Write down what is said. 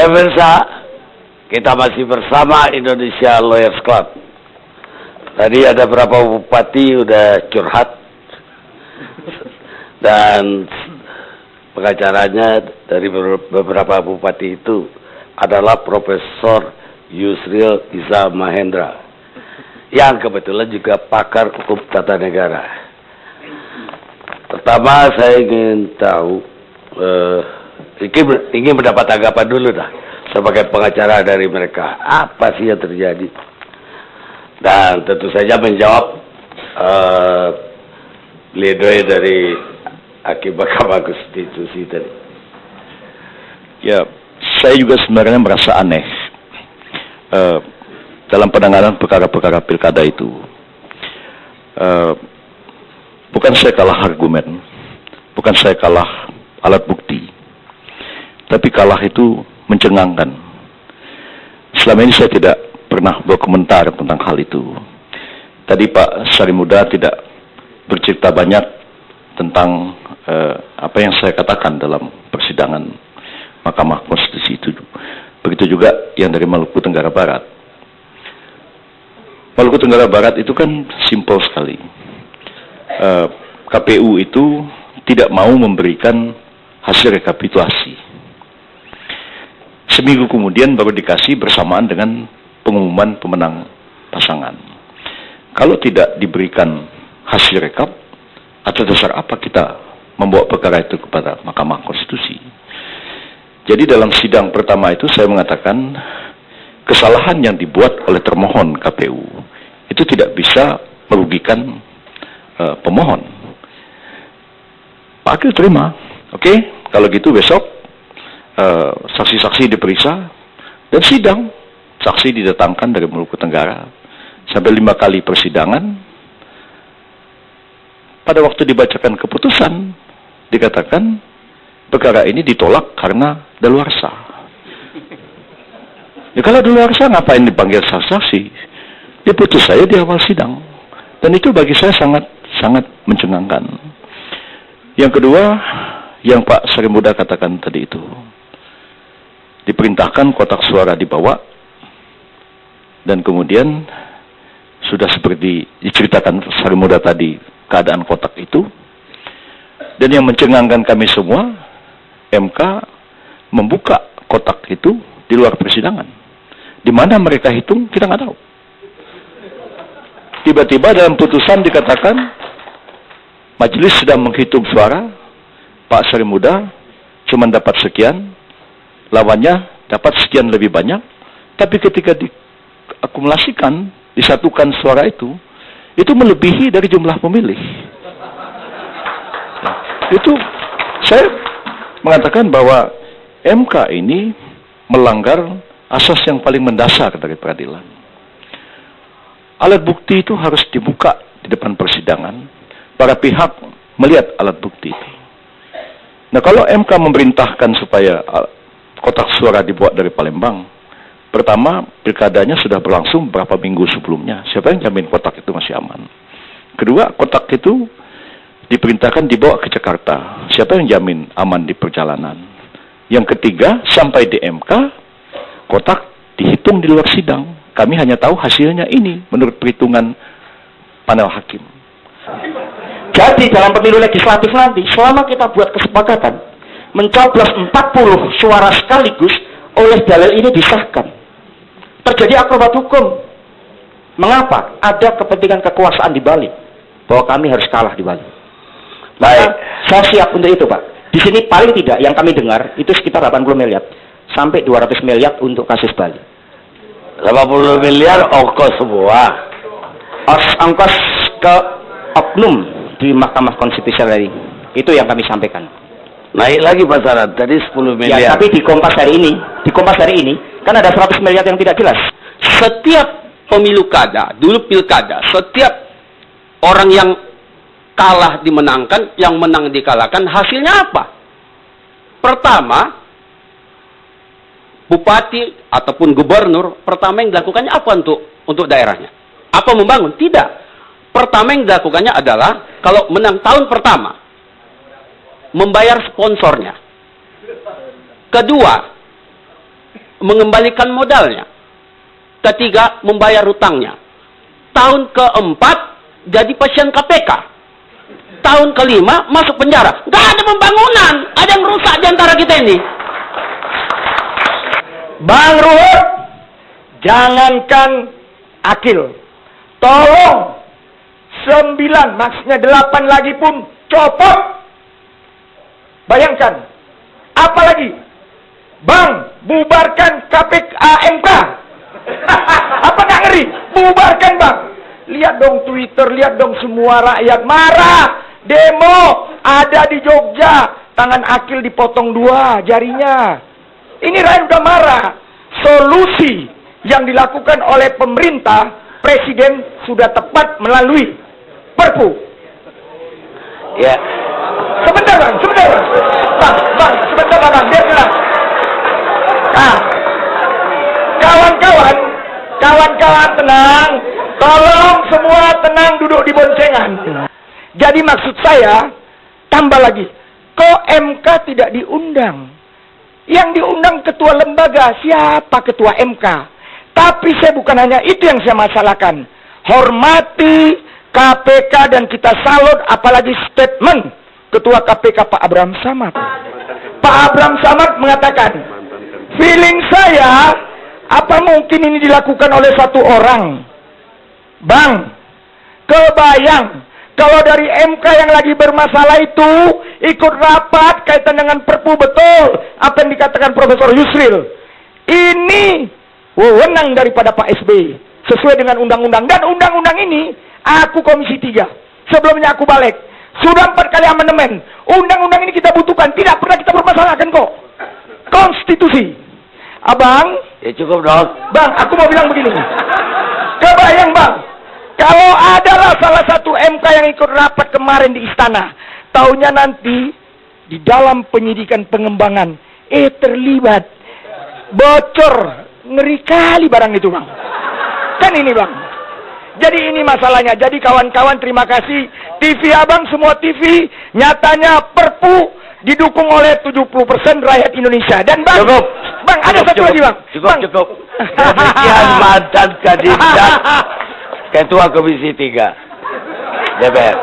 Pemirsa, kita masih bersama Indonesia Lawyers Club. Tadi ada beberapa bupati udah curhat dan pengacaranya dari beberapa bupati itu adalah Profesor Yusril Iza Mahendra yang kebetulan juga pakar hukum tata negara. Pertama saya ingin tahu, ingin mendapat tanggapan dulu dah sebagai pengacara dari mereka, apa sih yang terjadi, dan tentu saja menjawab pledoi dari Hakim Mahkamah Konstitusi tadi. Ya, saya juga sebenarnya merasa aneh dalam penanganan perkara-perkara pilkada itu. Bukan saya kalah argumen, bukan saya kalah alat bukti, tapi kalah itu mencengangkan. Selama ini saya tidak pernah berkomentar tentang hal itu. Tadi Pak Sarimuda tidak bercerita banyak tentang apa yang saya katakan dalam persidangan Mahkamah Konstitusi itu. Begitu juga yang dari Maluku Tenggara Barat. Maluku Tenggara Barat itu kan simpel sekali. KPU itu tidak mau memberikan hasil rekapitulasi. Seminggu kemudian baru dikasih bersamaan dengan pengumuman pemenang pasangan. Kalau tidak diberikan hasil rekap, atas dasar apa kita membawa perkara itu kepada Mahkamah Konstitusi? Jadi dalam sidang pertama itu saya mengatakan kesalahan yang dibuat oleh termohon KPU itu tidak bisa merugikan pemohon. Pak Akil terima, oke, kalau gitu besok saksi-saksi diperiksa dan sidang. Saksi didatangkan dari Maluku Tenggara sampai 5 kali persidangan. Pada waktu dibacakan keputusan dikatakan perkara ini ditolak karena daluarsa. Ya kalau daluarsa ngapain dipanggil saksi? Dia putus saya di awal sidang. Dan itu bagi saya sangat mencengangkan. Yang kedua, yang Pak Sarimuda katakan tadi itu, diperintahkan kotak suara dibawa, dan kemudian sudah seperti diceritakan Sarimuda tadi keadaan kotak itu. Dan yang mencengangkan kami semua, MK membuka kotak itu di luar persidangan. Di mana mereka hitung kita nggak tahu. Tiba-tiba dalam putusan dikatakan majelis sedang menghitung suara, Pak Sarimuda cuma dapat sekian, lawannya dapat sekian lebih banyak, tapi ketika diakumulasikan, disatukan suara itu melebihi dari jumlah pemilih. Itu saya mengatakan bahwa MK ini melanggar asas yang paling mendasar dari peradilan. Alat bukti itu harus dibuka di depan persidangan, para pihak melihat alat bukti itu. Nah, kalau MK memerintahkan supaya kotak suara dibuat dari Palembang, pertama, pilkadanya sudah berlangsung beberapa minggu sebelumnya. Siapa yang jamin kotak itu masih aman? Kedua, kotak itu diperintahkan dibawa ke Jakarta. Siapa yang jamin aman di perjalanan? Yang ketiga, sampai di MK, kotak dihitung di luar sidang. Kami hanya tahu hasilnya ini menurut perhitungan panel hakim. Jadi dalam pemilu legislatif nanti, selama kita buat kesepakatan mencoblos 40 suara sekaligus, oleh dalil ini disahkan. Terjadi akrobat hukum. Mengapa? Ada kepentingan kekuasaan di balik, bahwa kami harus kalah di balik. Baik, saya siap untuk itu, Pak. Di sini paling tidak yang kami dengar itu sekitar 80 miliar sampai 200 miliar untuk kasus Bali. 80 miliar ongkos semua. Ongkos ke oknum di Mahkamah Konstitusi tadi. Itu yang kami sampaikan. Naik lagi pasaran, tadi 10 miliar. Ya, tapi di Kompas hari ini, kan ada 100 miliar yang tidak jelas. Setiap pemilu kada, dulu pilkada, setiap orang yang kalah dimenangkan, yang menang dikalahkan, hasilnya apa? Pertama, bupati ataupun gubernur, pertama yang dilakukannya apa untuk daerahnya? Apa membangun? Tidak. Pertama yang dilakukannya adalah, kalau menang tahun pertama, membayar sponsornya. Kedua, mengembalikan modalnya. Ketiga, membayar hutangnya. Tahun keempat, jadi pasien KPK. Tahun kelima, masuk penjara. Nggak ada pembangunan. Ada yang rusak di antara kita ini. Bang Ruhut, jangankan Akil. Tolong 9, maksudnya 8 lagi pun copot. Bayangkan. Apalagi? Bang, bubarkan KPK MK. Apa nggak ngeri? Bubarkan bang. Lihat dong Twitter, lihat dong semua rakyat marah. Demo ada di Jogja. Tangan Akil dipotong 2 jarinya. Ini rakyat udah marah. Solusi yang dilakukan oleh pemerintah, Presiden sudah tepat melalui Perpu. Ya. Sebentar bang, sebentar bang. Bang, sebentar bang, biar jelas. Nah, kawan-kawan tenang. Tolong semua tenang duduk di boncengan. Jadi maksud saya, tambah lagi. Kok MK tidak diundang? Yang diundang ketua lembaga, siapa ketua MK? Tapi saya bukan hanya itu yang saya masalahkan. Hormati KPK dan kita salut apalagi statement Ketua KPK Pak Abraham Samad. Pak Abraham Samad mengatakan, feeling saya, apa mungkin ini dilakukan oleh satu orang? Bang, kebayang kalau dari MK yang lagi bermasalah itu ikut rapat kaitan dengan Perpu, betul apa yang dikatakan Profesor Yusril. Ini wewenang daripada Pak SBY sesuai dengan undang-undang. Dan undang-undang ini aku Komisi 3. Sebelumnya aku balik. Sudah 4 kali amandemen. Undang-undang ini kita butuhkan. Tidak pernah kita permasalahkan kok. Konstitusi. Abang. Ya cukup dong. Bang, aku mau bilang begini. Kebayang bang. Kalau adalah salah satu MK yang ikut rapat kemarin di istana. Taunya nanti di dalam penyidikan pengembangan. Terlibat. Bocor. Ngeri kali barang itu bang. Kan ini bang. Jadi ini masalahnya. Jadi kawan-kawan terima kasih. TV abang semua TV. Nyatanya Perpu didukung oleh 70% rakyat Indonesia. Dan bang. Cukup. Bang ada satu lagi bang. Cukup. Demikian mantan kandidat Ketua Komisi 3 DPR.